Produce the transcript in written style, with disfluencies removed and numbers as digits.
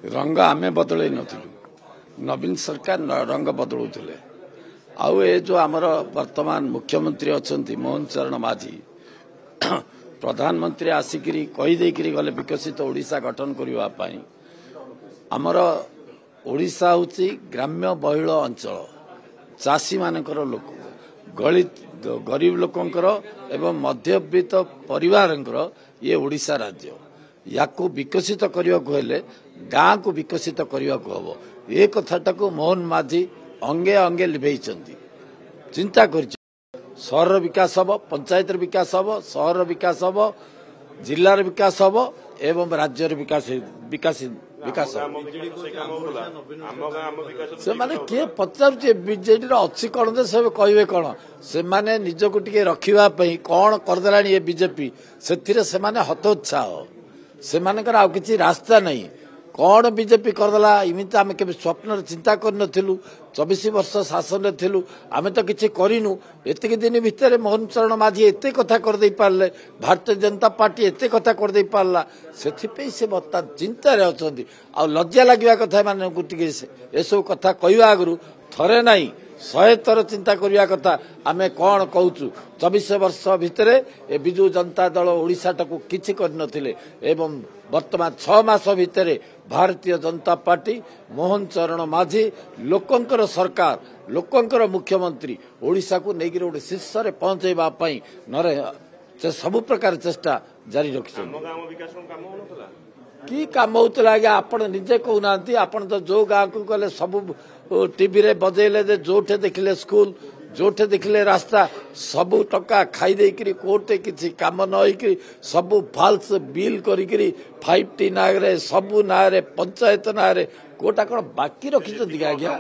रंग आमे बदल नवीन सरकार रंग बदलुले आउ ए जो आमर वर्तमान मुख्यमंत्री अच्छा मोहन चरण माझी प्रधानमंत्री आसिकी कहीदेकरी गले विकसित ओडिशा गठन करने आमर ओडिशा हूँ ग्राम्य बहुल अंचल चाषी मानकर लोक गरीब लोकंकर एवं मध्यवित्त परिवार ये ओडिशा राज्य या विकसित करने को हेले गाँ को विकसित करने को हम ये कथाटा को मोहन माझी अंगे अंगे लिभे चिंता कर सहर विकास हम पंचायत विकास हम सहर विकास हम जिलार विकास हम एवं राज्य विकास विकास विकास से माने किए पचार बीजेडी अच्छी कौन से कहे कौन से माने निज को टिके रखापी कौन करदेला ये बीजेपी से हतोत्साह से आउ किसी रास्ता नहीं कौन बीजेपी करदेला इमित आम के स्वप्न चिंता करनु 24 वर्ष शासन थिलु आम तो किसी करूँ एतिक दिन भितर मोहन चरण माझी एत कथा करदे पारे भारतीय जनता पार्टी एत कथा करदे पारा से बर्तमान चिंतार अच्छा आ लज्जा लगे कथा मानक एसबू कथा कहवा आगु थरे नहीं 100 थर चिंता करने कथा आम कौन कहूँ 24 वर्ष भितर ए विजु जनता दल ओडिशा टाकू किछि करनथिले एवं वर्तमान 6 मास भितर भारतीय जनता पार्टी मोहन चरण माझी लोकंकर सरकार लोकंकर मुख्यमंत्री ओडिशा को लेकिन गोटे शीर्ष में पहुंचेबा नरे सबु प्रकार चेष्टा जारी रखिछन कि काम होता आज्ञा आपण निजे कहूना आपण तो जो गाँव को गले सब टीवी रे बजेले जोठे देखिले स्कूल जोठे देखिले रास्ता सबू टका खाई देकरी कोर्टे किसी काम न होई सबू फाल्स बिल करी 5T नारे सबू नारे पंचायत नारे कोटा कौन बाकी रखी आज्ञा